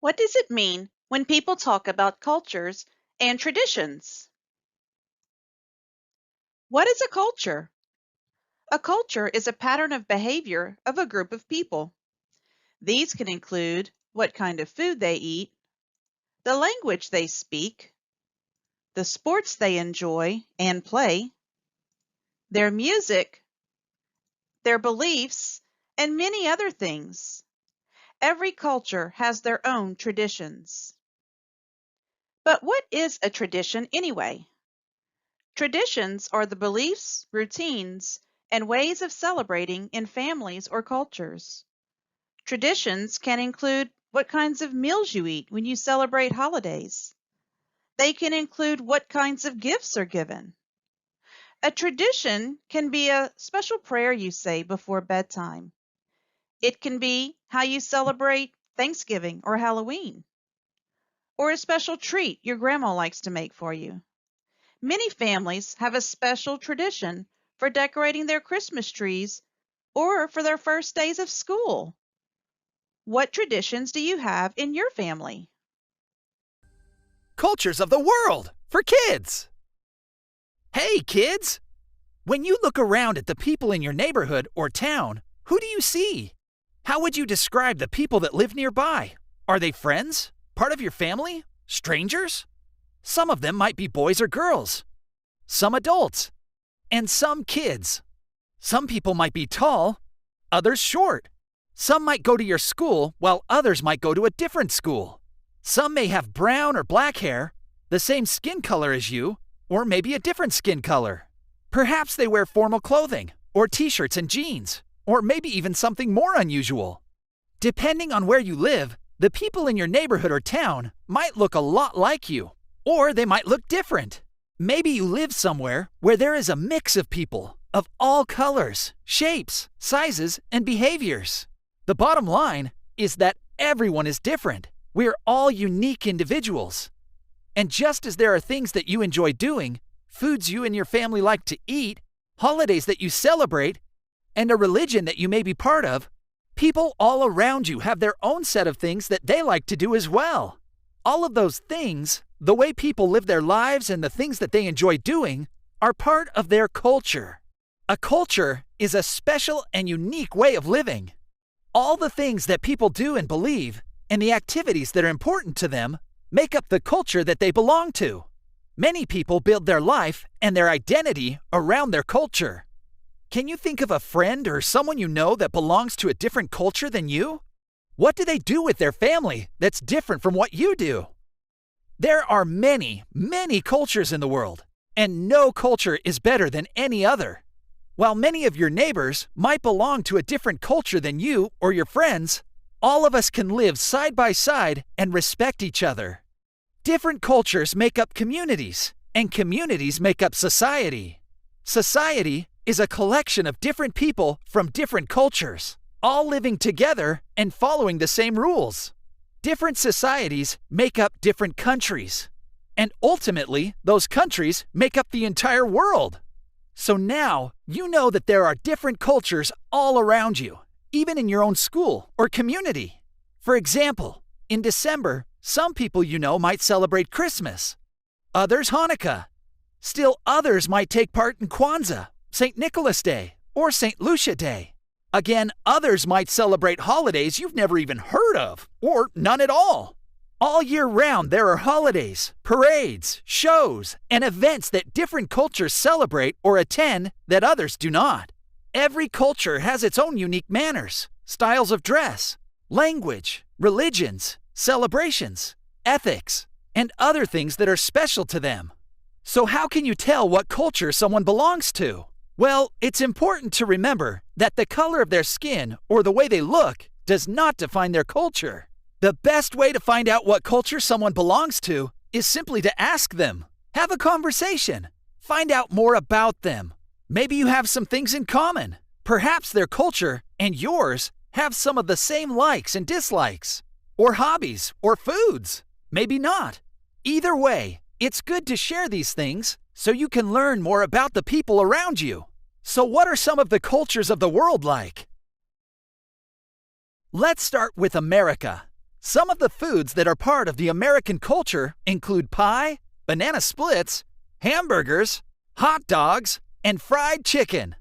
What does it mean when people talk about cultures and traditions? What is a culture? A culture is a pattern of behavior of a group of people. These can include what kind of food they eat, the language they speak, the sports they enjoy and play, their music, their beliefs, and many other things. Every culture has their own traditions. But what is a tradition anyway? Traditions are the beliefs, routines, and ways of celebrating in families or cultures. Traditions can include what kinds of meals you eat when you celebrate holidays. They can include what kinds of gifts are given. A tradition can be a special prayer you say before bedtime. It can be how you celebrate Thanksgiving or Halloween, or a special treat your grandma likes to make for you. Many families have a special tradition for decorating their Christmas trees or for their first days of school. What traditions do you have in your family? Cultures of the world for kids. Hey, kids! When you look around at the people in your neighborhood or town, who do you see? How would you describe the people that live nearby? Are they friends? Part of your family? Strangers? Some of them might be boys or girls. Some adults. And some kids. Some people might be tall, others short. Some might go to your school while others might go to a different school. Some may have brown or black hair, the same skin color as you, or maybe a different skin color. Perhaps they wear formal clothing, or t-shirts and jeans, or maybe even something more unusual. Depending on where you live, the people in your neighborhood or town might look a lot like you, or they might look different. Maybe you live somewhere where there is a mix of people of all colors, shapes, sizes, and behaviors. The bottom line is that everyone is different. We're all unique individuals. And just as there are things that you enjoy doing, foods you and your family like to eat, holidays that you celebrate, and a religion that you may be part of, people all around you have their own set of things that they like to do as well. All of those things, the way people live their lives and the things that they enjoy doing, are part of their culture. A culture is a special and unique way of living. All the things that people do and believe, and the activities that are important to them, make up the culture that they belong to. Many people build their life and their identity around their culture. Can you think of a friend or someone you know that belongs to a different culture than you? What do they do with their family that's different from what you do? There are many, many cultures in the world, and no culture is better than any other. While many of your neighbors might belong to a different culture than you or your friends, all of us can live side by side and respect each other. Different cultures make up communities, and communities make up society. Society is a collection of different people from different cultures, all living together and following the same rules. Different societies make up different countries, and ultimately, those countries make up the entire world. So now, you know that there are different cultures all around you, even in your own school or community. For example, in December, some people you know might celebrate Christmas, others Hanukkah. Still others might take part in Kwanzaa, St. Nicholas Day, or St. Lucia Day. Again, others might celebrate holidays you've never even heard of, or none at all. All year round, there are holidays, parades, shows, and events that different cultures celebrate or attend that others do not. Every culture has its own unique manners, styles of dress, language, religions, celebrations, ethics, and other things that are special to them. So how can you tell what culture someone belongs to? Well, it's important to remember that the color of their skin or the way they look does not define their culture. The best way to find out what culture someone belongs to is simply to ask them. Have a conversation. Find out more about them. Maybe you have some things in common. Perhaps their culture and yours have some of the same likes and dislikes, or hobbies, or foods. Maybe not. Either way, it's good to share these things so you can learn more about the people around you. So what are some of the cultures of the world like? Let's start with America. Some of the foods that are part of the American culture include pie, banana splits, hamburgers, hot dogs, and fried chicken.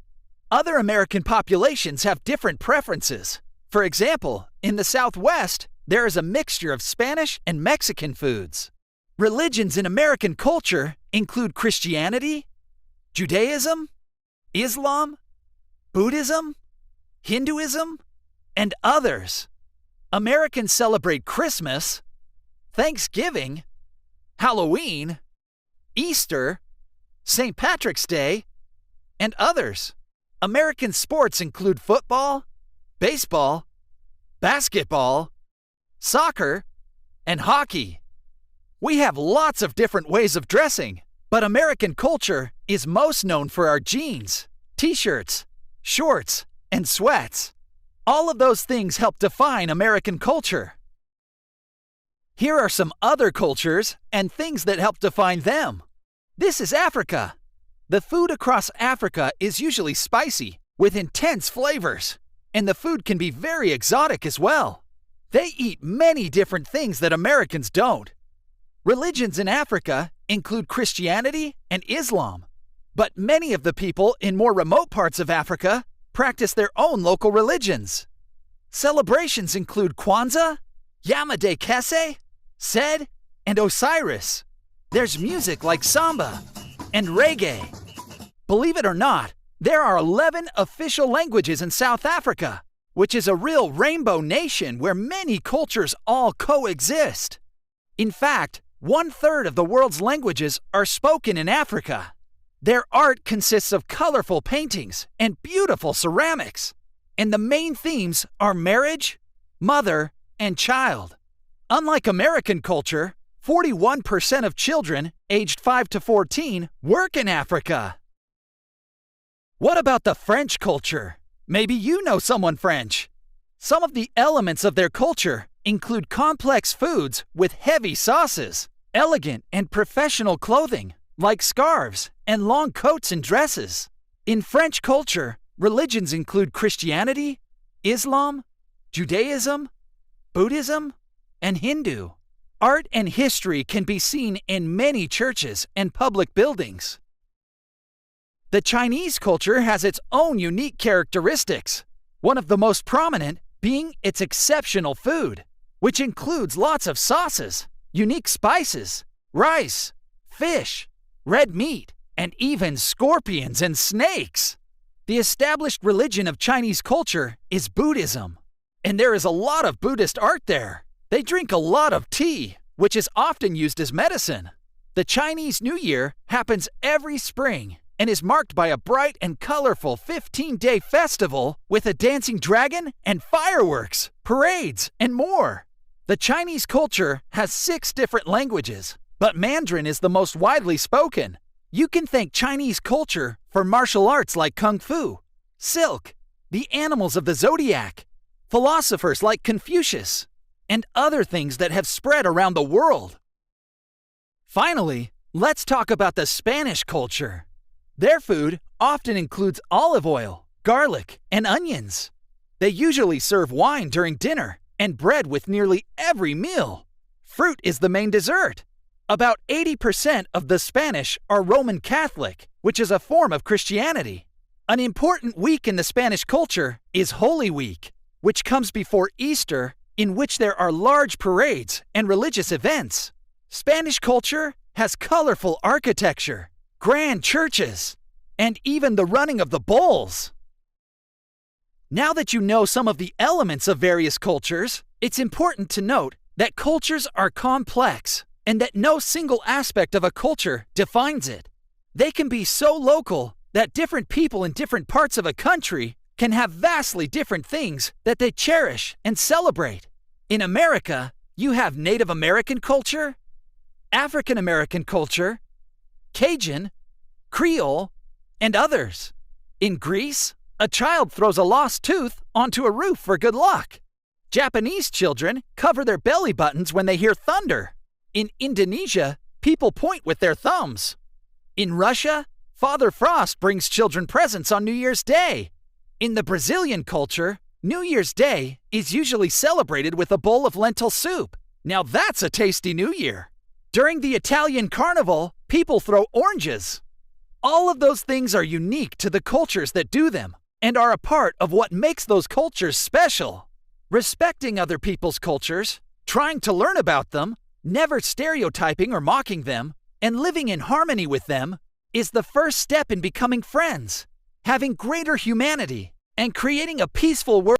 Other American populations have different preferences. For example, in the Southwest, there is a mixture of Spanish and Mexican foods. Religions in American culture include Christianity, Judaism, Islam, Buddhism, Hinduism, and others. Americans celebrate Christmas, Thanksgiving, Halloween, Easter, St. Patrick's Day, and others. American sports include football, baseball, basketball, soccer, and hockey. We have lots of different ways of dressing, but American culture is most known for our jeans, t-shirts, shorts, and sweats. All of those things help define American culture. Here are some other cultures and things that help define them. This is Africa. The food across Africa is usually spicy, with intense flavors, and the food can be very exotic as well. They eat many different things that Americans don't. Religions in Africa include Christianity and Islam, but many of the people in more remote parts of Africa practice their own local religions. Celebrations include Kwanzaa, Yamade Kese, Sed, and Osiris. There's music like samba and reggae. Believe it or not, there are 11 official languages in South Africa, which is a real rainbow nation where many cultures all coexist. In fact, 1/3 of the world's languages are spoken in Africa. Their art consists of colorful paintings and beautiful ceramics, and the main themes are marriage, mother, and child. Unlike American culture, 41% of children aged 5 to 14 work in Africa. What about the French culture? Maybe you know someone French. Some of the elements of their culture include complex foods with heavy sauces, elegant and professional clothing, like scarves and long coats and dresses. In French culture, religions include Christianity, Islam, Judaism, Buddhism, and Hindu. Art and history can be seen in many churches and public buildings. The Chinese culture has its own unique characteristics, one of the most prominent being its exceptional food, which includes lots of sauces, unique spices, rice, fish, red meat, and even scorpions and snakes. The established religion of Chinese culture is Buddhism, and there is a lot of Buddhist art there. They drink a lot of tea, which is often used as medicine. The Chinese New Year happens every spring and is marked by a bright and colorful 15-day festival with a dancing dragon and fireworks, parades, and more. The Chinese culture has 6 different languages, but Mandarin is the most widely spoken. You can thank Chinese culture for martial arts like Kung Fu, silk, the animals of the zodiac, philosophers like Confucius, and other things that have spread around the world. Finally, let's talk about the Spanish culture. Their food often includes olive oil, garlic, and onions. They usually serve wine during dinner and bread with nearly every meal. Fruit is the main dessert. About 80% of the Spanish are Roman Catholic, which is a form of Christianity. An important week in the Spanish culture is Holy Week, which comes before Easter, in which there are large parades and religious events. Spanish culture has colorful architecture, grand churches, and even the running of the bulls. Now that you know some of the elements of various cultures, it's important to note that cultures are complex and that no single aspect of a culture defines it. They can be so local that different people in different parts of a country can have vastly different things that they cherish and celebrate. In America, you have Native American culture, African American culture, Cajun, Creole, and others. In Greece, a child throws a lost tooth onto a roof for good luck. Japanese children cover their belly buttons when they hear thunder. In Indonesia, people point with their thumbs. In Russia, Father Frost brings children presents on New Year's Day. In the Brazilian culture, New Year's Day is usually celebrated with a bowl of lentil soup. Now that's a tasty New Year. During the Italian Carnival, people throw oranges. All of those things are unique to the cultures that do them and are a part of what makes those cultures special. Respecting other people's cultures, trying to learn about them, never stereotyping or mocking them, and living in harmony with them is the first step in becoming friends, having greater humanity, and creating a peaceful world.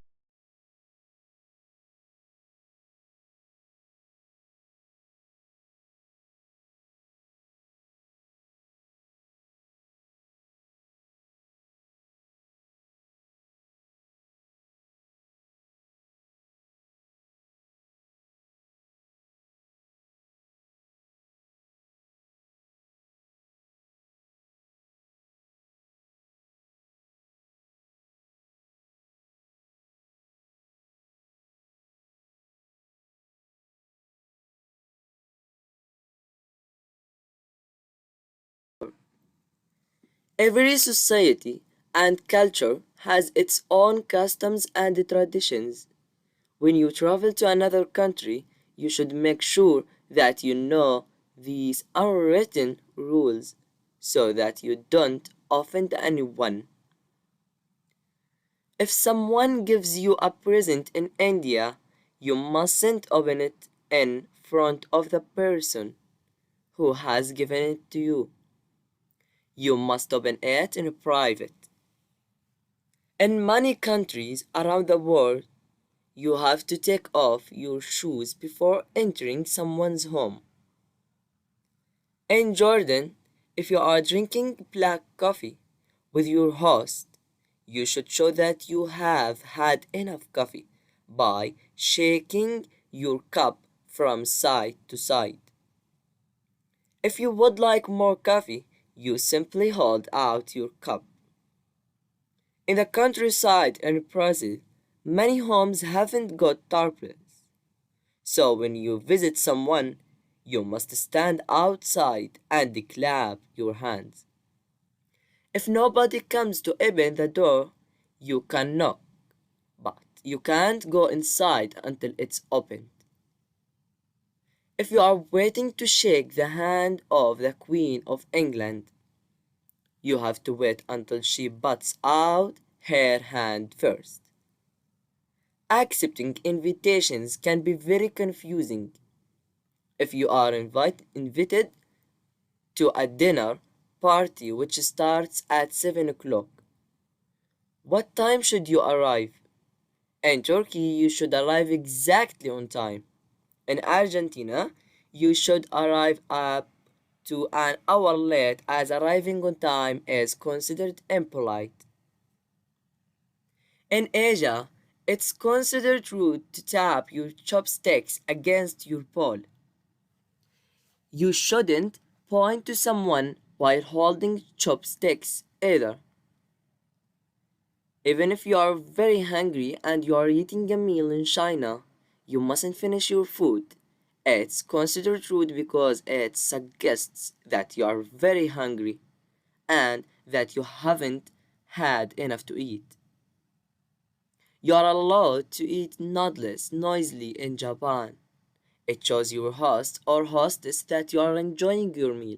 Every society and culture has its own customs and traditions. When you travel to another country, you should make sure that you know these unwritten rules so that you don't offend anyone. If someone gives you a present in India, you mustn't open it in front of the person who has given it to you. You must open it in private. In many countries around the world, you have to take off your shoes before entering someone's home. In Jordan, if you are drinking black coffee with your host, you should show that you have had enough coffee by shaking your cup from side to side. If you would like more coffee, you simply hold out your cup. In the countryside in Brazil, many homes haven't got tarpaulins. So when you visit someone, you must stand outside and clap your hands. If nobody comes to open the door, you can knock, but you can't go inside until it's opened. If you are waiting to shake the hand of the Queen of England, you have to wait until she puts out her hand first. Accepting invitations can be very confusing. If you are invited to a dinner party which starts at 7 o'clock, what time should you arrive? In Turkey, you should arrive exactly on time. In Argentina, you should arrive up to an hour late as arriving on time is considered impolite. In Asia, it's considered rude to tap your chopsticks against your bowl. You shouldn't point to someone while holding chopsticks either. Even if you are very hungry and you are eating a meal in China, you mustn't finish your food. It's considered rude because it suggests that you are very hungry and that you haven't had enough to eat. You are allowed to eat noodles noisily in Japan. It shows your host or hostess that you are enjoying your meal.